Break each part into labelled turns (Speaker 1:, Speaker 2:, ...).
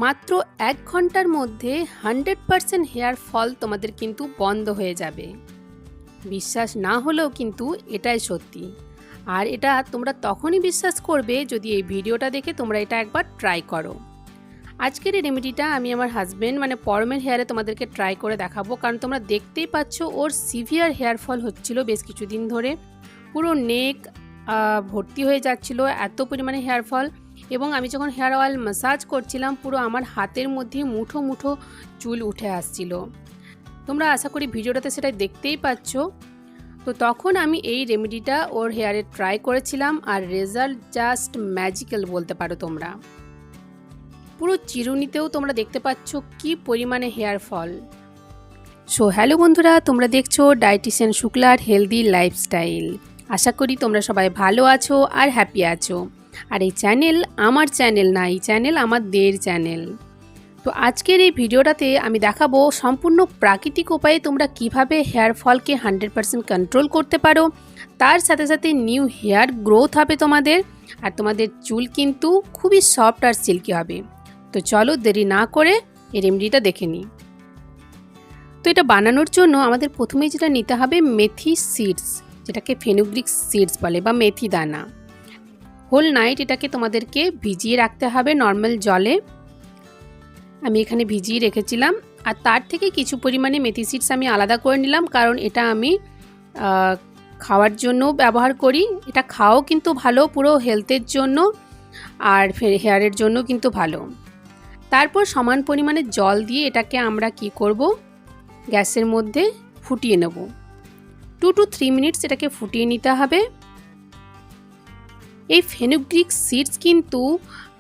Speaker 1: মাত্র 1 ঘন্টার মধ্যে 100% হেয়ার ফল তোমাদের কিন্তু বন্ধ হয়ে যাবে। বিশ্বাস না হলেও কিন্তু এটাই সত্যি। আর এটা তোমরা তখনই বিশ্বাস করবে যদি এই ভিডিওটা দেখে তোমরা এটা একবার ট্রাই করো। আজকের এই রেমেডিটা আমি আমার হাজব্যান্ড পরমের হেয়ারে তোমাদেরকে ট্রাই করে দেখাবো, কারণ তোমরা দেখতেই পাচ্ছ ওর সিভিয়ার হেয়ার ফল হচ্ছিল বেশ কিছুদিন ধরে। পুরো নেক ভর্তি হয়ে যাচ্ছিল, এত পরিমাণে হেয়ার ফল। এবং আমি যখন হেয়ার অয়েল ম্যাসাজ করছিলাম পুরো আমার হাতের মধ্যে মুঠো মুঠো চুল উঠে আসছিল। তোমরা আশা করি ভিডিওটাতে সেটা দেখতেই পাচ্ছ। তো তখন আমি এই রেমেডিটা ওর হেয়ারে ট্রাই করেছিলাম, আর রেজাল্ট জাস্ট ম্যাজিক্যাল বলতে পারো তোমরা। পুরো চিরুনিতেও তোমরা দেখতে পাচ্ছ কি পরিমাণে হেয়ার ফল। সো হ্যালো বন্ধুরা, তোমরা দেখছো ডায়েটিশিয়ান শুক্লার হেলদি লাইফস্টাইল। আশা করি তোমরা সবাই ভালো আছো আর হ্যাপি আছো। আর এই চ্যানেল আমার চ্যানেল না, এই চ্যানেল আমাদের চ্যানেল। তো আজকের এই ভিডিওটাতে আমি দেখাবো সম্পূর্ণ প্রাকৃতিক উপায়ে তোমরা কিভাবে হেয়ার ফলকে 100% কন্ট্রোল করতে পারো। তার সাথে সাথে নিউ হেয়ার গ্রোথ হবে তোমাদের, আর তোমাদের চুল কিন্তু খুবই সফট আর সিল্কি হবে। তো চলো দেরি না করে এই রেমেডিটা দেখে নিই। তো এটা বানানোর জন্য আমাদের প্রথমেই যেটা নিতে হবে মেথি সিডস, যেটাকে ফেনুগ্রিক সিডস বলে বা মেথি দানা। হোল নাইট এটাকে তোমাদেরকে ভিজিয়ে রাখতে হবে নর্মাল জলে। আমি এখানে ভিজিয়ে রেখেছিলাম, আর তার থেকে কিছু পরিমাণে মেথি সিডস আমি আলাদা করে নিলাম, কারণ এটা আমি খাওয়ার জন্য ব্যবহার করি। এটা খাওয়াও কিন্তু ভালো, পুরো হেলথের জন্য আর হেয়ারের জন্য কিন্তু ভালো। তারপর সমান পরিমাণে জল দিয়ে এটাকে আমরা কি করব, গ্যাসের মধ্যে ফুটিয়ে নেব। 2 to 3 মিনিটস এটাকে ফুটিয়ে নিতে হবে। এই ফেনুগ্রিক সিডস কিন্তু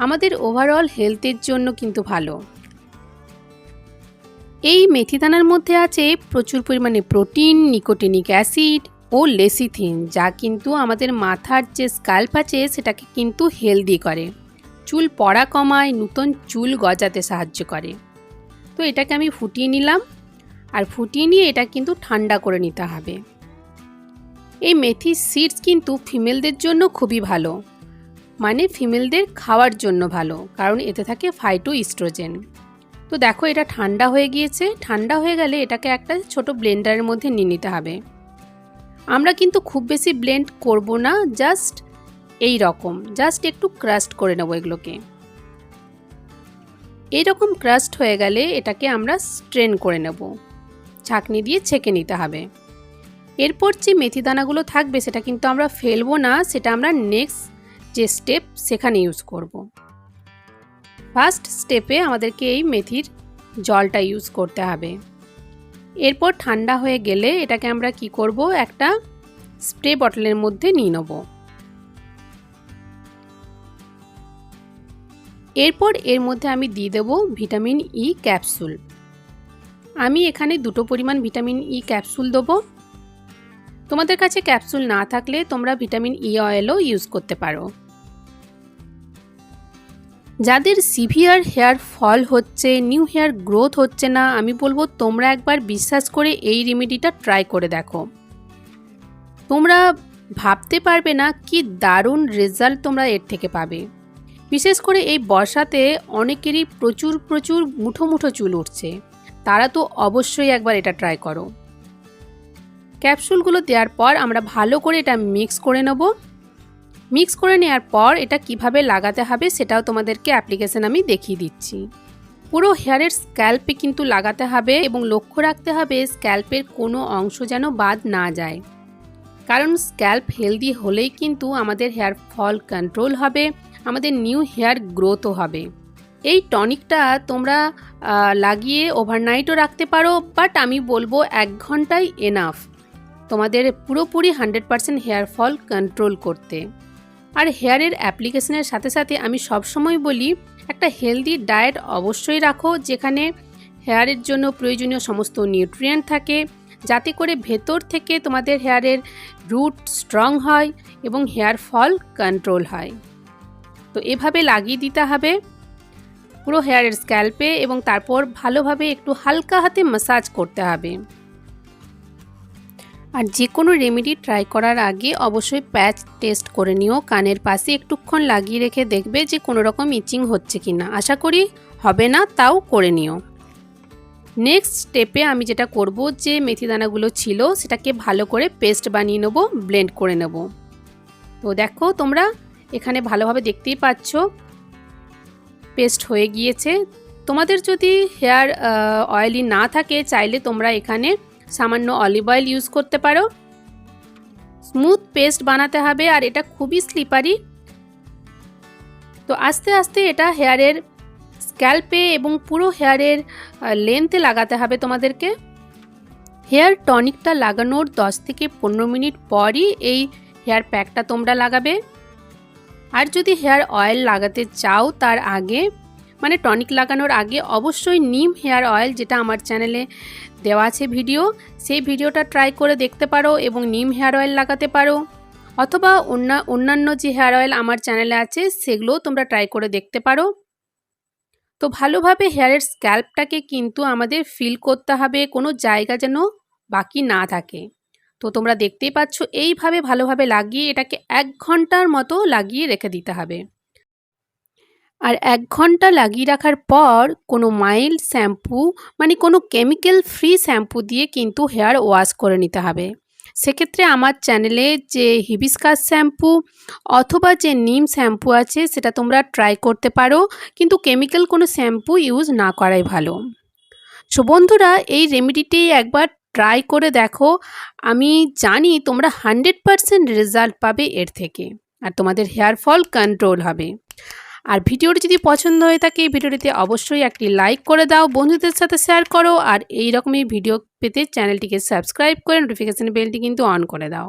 Speaker 1: আমাদের ওভারঅল হেলথের জন্য কিন্তু ভালো। এই মেথি দানার মধ্যে আছে প্রচুর পরিমাণে প্রোটিন, নিকোটিনিক অ্যাসিড ও লেসিথিন, যা কিন্তু আমাদের মাথার যে স্ক্যাল্প আছে সেটাকে কিন্তু হেলদি করে, চুল পড়া কমায়, নতুন চুল গজাতে সাহায্য করে। তো এটাকে আমি ফুটিয়ে নিলাম, আর ফুটিয়ে নিয়ে এটা কিন্তু ঠান্ডা করে নিতে হবে। এই মেথি সিডস কিন্তু ফিমেলদের জন্য খুবই ভালো, মানে ফিমেলদের খাওয়ার জন্য ভালো, কারণ এতে থাকে ফাইটোইস্ট্রোজেন। তো দেখো এটা ঠান্ডা হয়ে গিয়েছে। ঠান্ডা হয়ে গেলে এটাকে একটা ছোট ব্লেন্ডারের মধ্যে নিয়ে নিতে হবে। আমরা কিন্তু খুব বেশি ব্লেন্ড করব না, জাস্ট এই রকম, জাস্ট একটু ক্রাস্ট করে নেব এগুলোকে। এইরকম ক্রাস্ট হয়ে গেলে এটাকে আমরা স্ট্রেন করে নেব, ছাঁকনি দিয়ে ছেঁকে নিতে হবে। এরপর যে মেথি দানাগুলো থাকবে সেটা কিন্তু আমরা ফেলবো না, সেটা আমরা নেক্সট যে স্টেপ সেখানে ইউজ করব। ফার্স্ট স্টেপে আমাদেরকে এই মেথির জলটা ইউজ করতে হবে। এরপর ঠান্ডা হয়ে গেলে এটাকে আমরা কি করব, একটা স্প্রে বটলের মধ্যে নিয়ে নেব। এরপর এর মধ্যে আমি দিয়ে দেব ভিটামিন ই ক্যাপসুল। আমি এখানে 2টো পরিমাণ ভিটামিন ই ক্যাপসুল দেবো। তোমাদের কাছে ক্যাপসুল না থাকলে তোমরা ভিটামিন ই অয়েলও ইউজ করতে পারো। যাদের সিভিয়ার হেয়ার ফল হচ্ছে, নিউ হেয়ার গ্রোথ হচ্ছে না, আমি বলবো তোমরা একবার বিশ্বাস করে এই রেমেডিটা ট্রাই করে দেখো। তোমরা ভাবতে পারবে না কি দারুণ রেজাল্ট তোমরা এর থেকে পাবে। বিশেষ করে এই বর্ষাতে অনেকেরই প্রচুর প্রচুর মুঠো মুঠো চুল উঠছে, তারা তো অবশ্যই একবার এটা ট্রাই করো। ক্যাপসুলগুলো দেওয়ার পর আমরা ভালো করে এটা মিক্স করে নেব। মিক্স করে নেওয়ার পর এটা কিভাবে লাগাতে হবে সেটাও তোমাদেরকে অ্যাপ্লিকেশন আমি দেখিয়ে দিচ্ছি। পুরো হেয়ারের স্ক্যাল্পে কিন্তু লাগাতে হবে, এবং লক্ষ্য রাখতে হবে স্ক্যাল্পের কোনো অংশ যেন বাদ না যায়, কারণ স্ক্যাল্প হেলদি হলেই কিন্তু আমাদের হেয়ার ফল কন্ট্রোল হবে, আমাদের নিউ হেয়ার গ্রোথও হবে। এই টনিকটা তোমরা লাগিয়ে ওভারনাইটও রাখতে পারো, বাট আমি বলবো 1 ঘন্টাই এনাফ তোমাদের পুরোপুরি 100% হেয়ার ফল কন্ট্রোল করতে। আর হেয়ারের অ্যাপ্লিকেশনের সাথে সাথে আমি সবসময় বলি একটা হেলদি ডায়েট অবশ্যই রাখো, যেখানে হেয়ারের জন্য প্রয়োজনীয় সমস্ত নিউট্রিয়েন্ট থাকে, যাতে করে ভেতর থেকে তোমাদের হেয়ারের রুট স্ট্রং হয় এবং হেয়ার ফল কন্ট্রোল হয়। তো এভাবে লাগিয়ে দিতে হবে পুরো হেয়ারের স্ক্যাল্পে, এবং তারপর ভালোভাবে একটু হালকা হাতে ম্যাসাজ করতে হবে। আর যে কোনো রেমেডি ট্রাই করার আগে অবশ্যই প্যাচ টেস্ট করে নিও। কানের পাশে একটুক্ষণ লাগিয়ে রেখে দেখবে যে কোনো রকম ইচিং হচ্ছে কি না। আশা করি হবে না, তাও করে নিও। নেক্সট স্টেপে আমি যেটা করব, যে মেথি দানাগুলো ছিল সেটাকে ভালো করে পেস্ট বানিয়ে নেব, ব্লেন্ড করে নেব। তো দেখো তোমরা এখানে ভালোভাবে দেখতেই পাচ্ছ পেস্ট হয়ে গিয়েছে। তোমাদের যদি হেয়ার অয়েলি না থাকে, চাইলে তোমরা এখানে সামান্য অলিভ অয়েল ইউজ করতে পারো। স্মুথ পেস্ট বানাতে হবে আর এটা খুবই স্লিপারি। তো আস্তে আস্তে এটা হেয়ারের স্ক্যাল্পে এবং পুরো হেয়ারের লেন্থে লাগাতে হবে তোমাদেরকে। হেয়ার টনিকটা লাগানোর 10 থেকে 15 মিনিট পরই এই হেয়ার প্যাকটা তোমরা লাগাবে। আর যদি হেয়ার অয়েল লাগাতে চাও তার আগে, মানে টনিক লাগানোর আগে, অবশ্যই নিম হেয়ার অয়েল, যেটা আমার চ্যানেলে দেওয়া আছে ভিডিও, সেই ভিডিওটা ট্রাই করে দেখতে পারো এবং নিম হেয়ার অয়েল লাগাতে পারো। অথবা অন্যান্য যে হেয়ার অয়েল আমার চ্যানেলে আছে সেগুলোও তোমরা ট্রাই করে দেখতে পারো। তো ভালোভাবে হেয়ারের স্ক্যাল্পটাকে কিন্তু আমাদের ফিল করতে হবে, কোনো জায়গা যেন বাকি না থাকে। তো তোমরা দেখতেই পাচ্ছ এইভাবে ভালোভাবে লাগিয়ে এটাকে 1 ঘন্টার মতো লাগিয়ে রেখে দিতে হবে। আর 1 ঘন্টা লাগিয়ে রাখার পর কোনো মাইল্ড শ্যাম্পু, মানে কোনো কেমিক্যাল ফ্রি শ্যাম্পু দিয়ে কিন্তু হেয়ার ওয়াশ করে নিতে হবে। সেক্ষেত্রে আমার চ্যানেলে যে হিবিস্কাস শ্যাম্পু অথবা যে নিম শ্যাম্পু আছে সেটা তোমরা ট্রাই করতে পারো, কিন্তু কেমিক্যাল কোনো শ্যাম্পু ইউজ না করাই ভালো। সো বন্ধুরা, এই রেমেডিটি একবার ট্রাই করে দেখো। আমি জানি তোমরা 100% রেজাল্ট পাবে এর থেকে, আর তোমাদের হেয়ার ফল কন্ট্রোল হবে। আর ভিডিওটি যদি পছন্দ হয়ে থাকে, ভিডিওটিতে অবশ্যই একটি লাইক করে দাও, বন্ধুদের সাথে শেয়ার করো, আর এই রকমই ভিডিও পেতে চ্যানেলটিকে সাবস্ক্রাইব করে নোটিফিকেশন বেলটি কিন্তু অন করে দাও।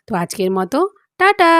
Speaker 1: তো আজকের মতো টাটা।